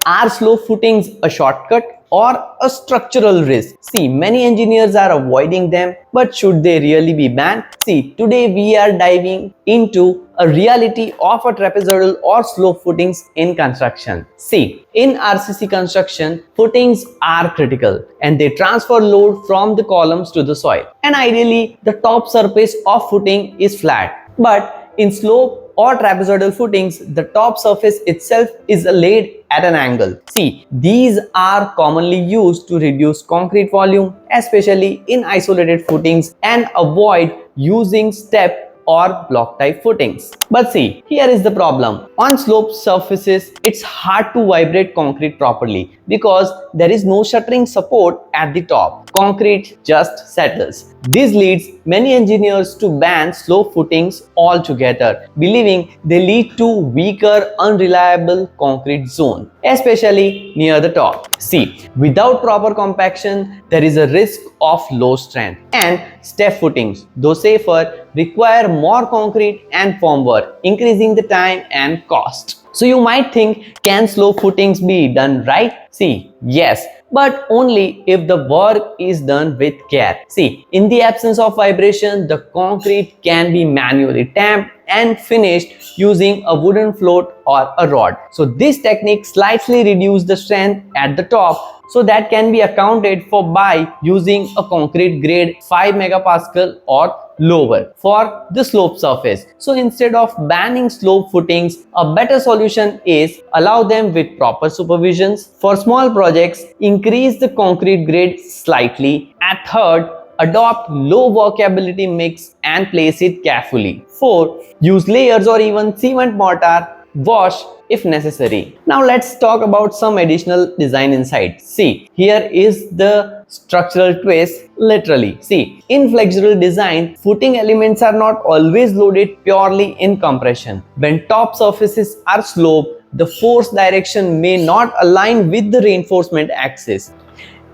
Are slope footings a shortcut or a structural risk? See, many engineers are avoiding them, but should they really be banned? See, today we are diving into a reality of a trapezoidal or slope footings in construction. See, in RCC construction, footings are critical and they transfer load from the columns to the soil. And ideally, the top surface of footing is flat. But in slope or trapezoidal footings, the top surface itself is laid at an angle. See, these are commonly used to reduce concrete volume, especially in isolated footings, and avoid using step or block type footings. But see, here is the problem. On slope surfaces, it's hard to vibrate concrete properly because there is no shuttering support at the top. Concrete just settles. This leads many engineers to ban slope footings altogether, believing they lead to weaker, unreliable concrete zone, especially near the top. See, without proper compaction, there is a risk of low strength. And step footings, though safer, require more concrete and formwork, increasing the time and cost. So you might think, can slope footings be done right? See, yes, but only if the work is done with care. See, in the absence of vibration, the concrete can be manually tamped and finished using a wooden float or a rod. So this technique slightly reduces the strength at the top, so that can be accounted for by using a concrete grade 5 megapascal or lower for the slope surface. So instead of banning slope footings, a better solution is allow them with proper supervisions. For small projects, increase the concrete grade slightly. At third, adopt low workability mix and place it carefully. 4. Use layers or even cement mortar. Wash if necessary. Now let's talk about some additional design insights. See, here is the structural twist. Literally, see, in flexural design, footing elements are not always loaded purely in compression. When top surfaces are sloped, the force direction may not align with the reinforcement axis.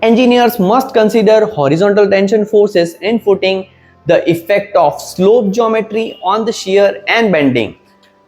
Engineers must consider horizontal tension forces in footing, the effect of slope geometry on the shear and bending,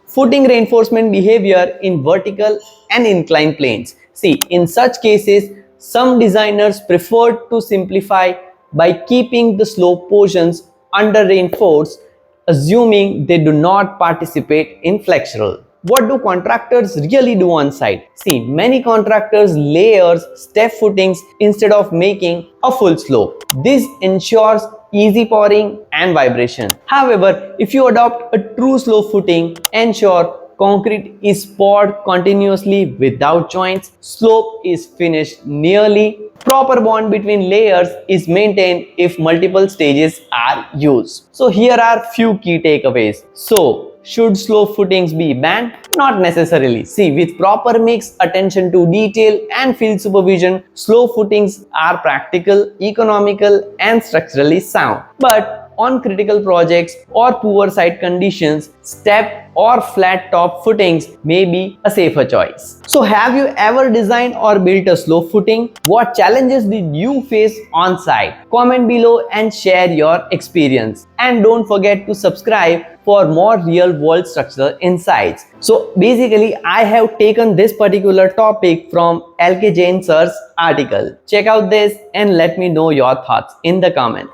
footing reinforcement behavior in vertical and inclined planes. See, in such cases, some designers prefer to simplify by keeping the slope portions under reinforced, assuming they do not participate in flexural. What do contractors really do on site? See, many contractors layers step footings instead of making a full slope. This ensures easy pouring and vibration. However, if you adopt a true slope footing, ensure concrete is poured continuously without joints, slope is finished nearly, proper bond between layers is maintained if multiple stages are used. So here are few key takeaways. So, should slope footings be banned? Not necessarily. See, with proper mix, attention to detail and field supervision, slope footings are practical, economical and structurally sound. But on critical projects or poor site conditions, step or flat top footings may be a safer choice. So have you ever designed or built a slope footing? What challenges did you face on site? Comment below and share your experience. And don't forget to subscribe for more real world structural insights. So basically, I have taken this particular topic from LK Jain sir's article. Check out this and let me know your thoughts in the comment.